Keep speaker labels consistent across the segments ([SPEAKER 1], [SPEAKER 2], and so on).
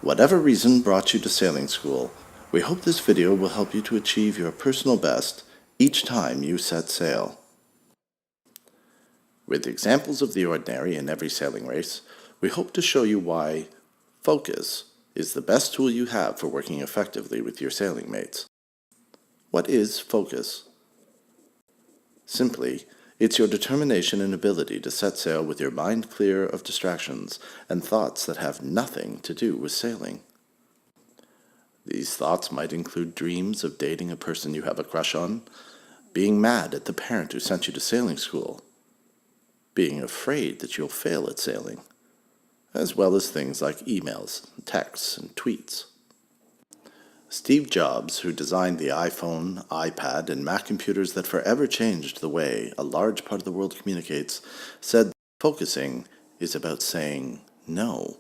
[SPEAKER 1] Whatever reason brought you to sailing school, we hope this video will help you to achieve your personal best each time you set sail. With examples of the ordinary in every sailing race, we hope to show you why focus is the best tool you have for working effectively with your sailing mates. What is focus? Simply, it's your determination and ability to set sail with your mind clear of distractions and thoughts that have nothing to do with sailing. These thoughts might include dreams of dating a person you have a crush on, being mad at the parent who sent you to sailing school, being afraid that you'll fail at sailing, as well as things like emails, texts, and tweets. Steve Jobs, who designed the iPhone, iPad, and Mac computers that forever changed the way a large part of the world communicates, said focusing is about saying no.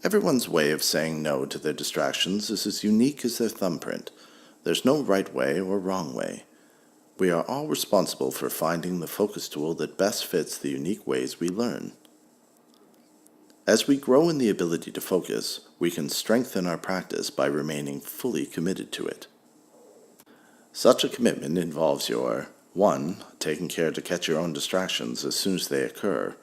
[SPEAKER 1] Everyone's way of saying no to their distractions is as unique as their thumbprint. There's no right way or wrong way. We are all responsible for finding the focus tool that best fits the unique ways we learn. As we grow in the ability to focus, we can strengthen our practice by remaining fully committed to it. Such a commitment involves your 1. Taking care to catch your own distractions as soon as they occur,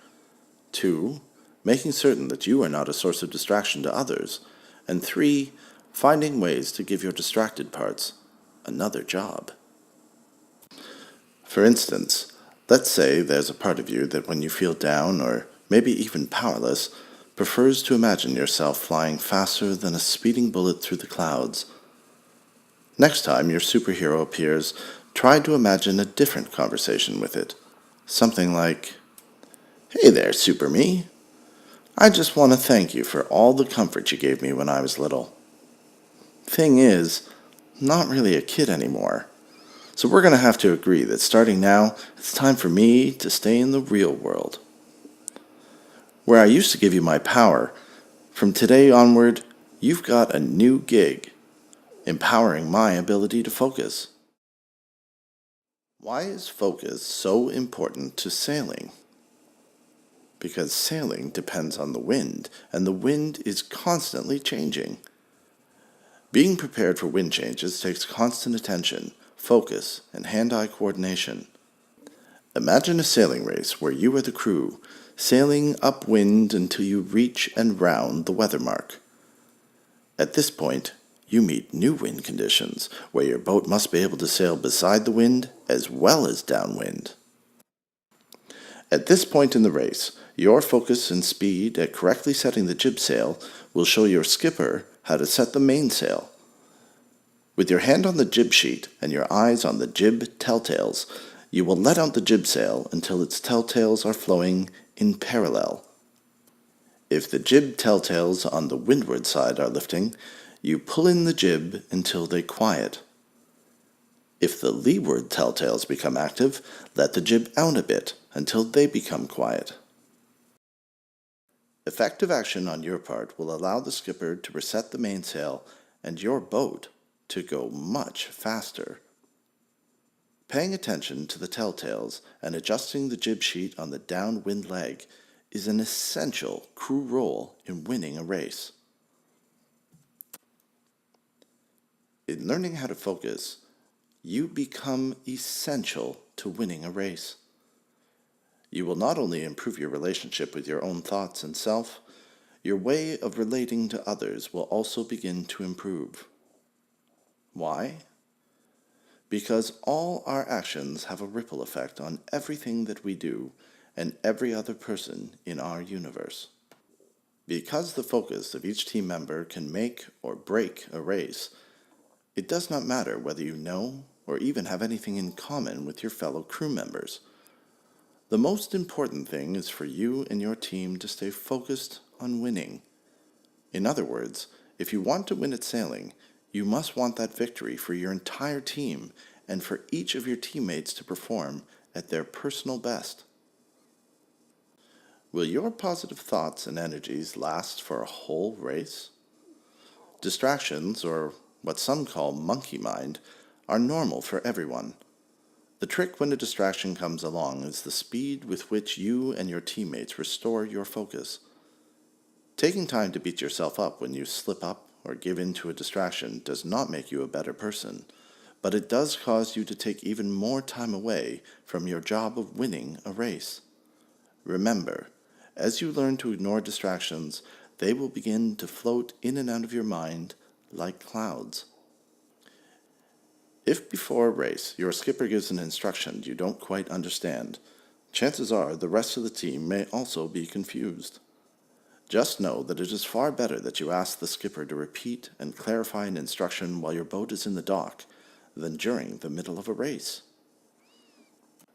[SPEAKER 1] 2. Making certain that you are not a source of distraction to others, and 3. Finding ways to give your distracted parts another job. For instance, let's say there's a part of you that when you feel down or maybe even powerless, prefers to imagine yourself flying faster than a speeding bullet through the clouds. Next time your superhero appears, try to imagine a different conversation with it. Something like, "Hey there, Super Me. I just want to thank you for all the comfort you gave me when I was little. Thing is, I'm not really a kid anymore. So we're going to have to agree that starting now, it's time for me to stay in the real world. Where I used to give you my power, from today onward, you've got a new gig, empowering my ability to focus." Why is focus so important to sailing? Because sailing depends on the wind, and the wind is constantly changing. Being prepared for wind changes takes constant attention, focus, and hand-eye coordination. Imagine a sailing race where you are the crew, sailing upwind until you reach and round the weather mark. At this point, you meet new wind conditions, where your boat must be able to sail beside the wind as well as downwind. At this point in the race, your focus and speed at correctly setting the jib sail will show your skipper how to set the mainsail. With your hand on the jib sheet and your eyes on the jib telltales, you will let out the jib sail until its telltales are flowing in parallel. If the jib telltales on the windward side are lifting, you pull in the jib until they quiet. If the leeward telltales become active, let the jib out a bit until they become quiet. Effective action on your part will allow the skipper to reset the mainsail and your boat to go much faster. Paying attention to the telltales and adjusting the jib sheet on the downwind leg is an essential crew role in winning a race. In learning how to focus, you become essential to winning a race. You will not only improve your relationship with your own thoughts and self, your way of relating to others will also begin to improve. Why? Because all our actions have a ripple effect on everything that we do and every other person in our universe. Because the focus of each team member can make or break a race, it does not matter whether you know or even have anything in common with your fellow crew members. The most important thing is for you and your team to stay focused on winning. In other words, if you want to win at sailing, you must want that victory for your entire team and for each of your teammates to perform at their personal best. Will your positive thoughts and energies last for a whole race? Distractions, or what some call monkey mind, are normal for everyone. The trick when a distraction comes along is the speed with which you and your teammates restore your focus. Taking time to beat yourself up when you slip up or give in to a distraction does not make you a better person, but it does cause you to take even more time away from your job of winning a race. Remember, as you learn to ignore distractions, they will begin to float in and out of your mind like clouds. If before a race your skipper gives an instruction you don't quite understand, chances are the rest of the team may also be confused. Just know that it is far better that you ask the skipper to repeat and clarify an instruction while your boat is in the dock than during the middle of a race.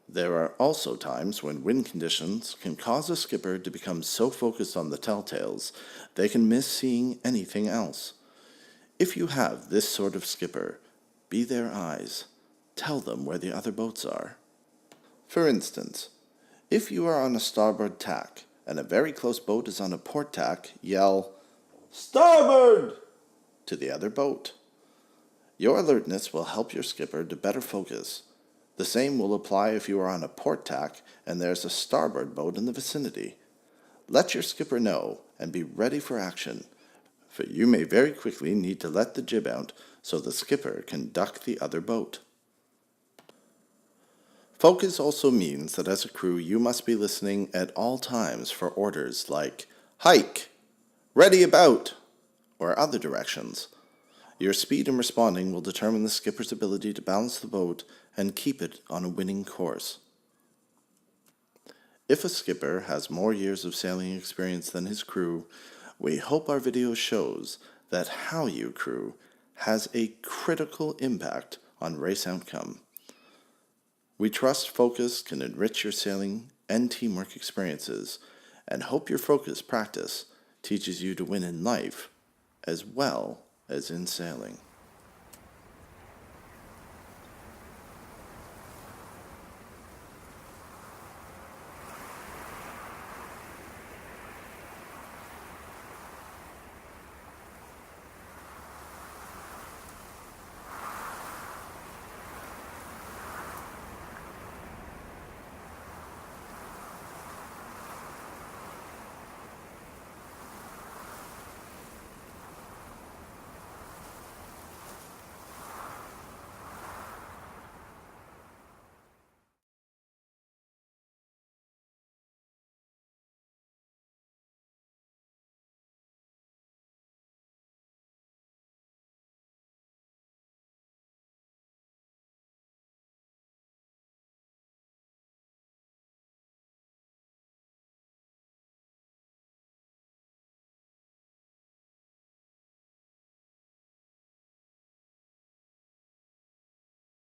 [SPEAKER 1] There are also times when wind conditions can cause a skipper to become so focused on the telltales they can miss seeing anything else. If you have this sort of skipper, be their eyes. Tell them where the other boats are. For instance, if you are on a starboard tack and a very close boat is on a port tack, yell, "Starboard!" to the other boat. Your alertness will help your skipper to better focus. The same will apply if you are on a port tack and there's a starboard boat in the vicinity. Let your skipper know and be ready for action, for you may very quickly need to let the jib out so the skipper can duck the other boat. Focus also means that as a crew you must be listening at all times for orders like hike, ready about, or other directions. Your speed in responding will determine the skipper's ability to balance the boat and keep it on a winning course. If a skipper has more years of sailing experience than his crew, we hope our video shows that how you crew has a critical impact on race outcome. We trust focus can enrich your sailing and teamwork experiences, and hope your focus practice teaches you to win in life as well as in sailing.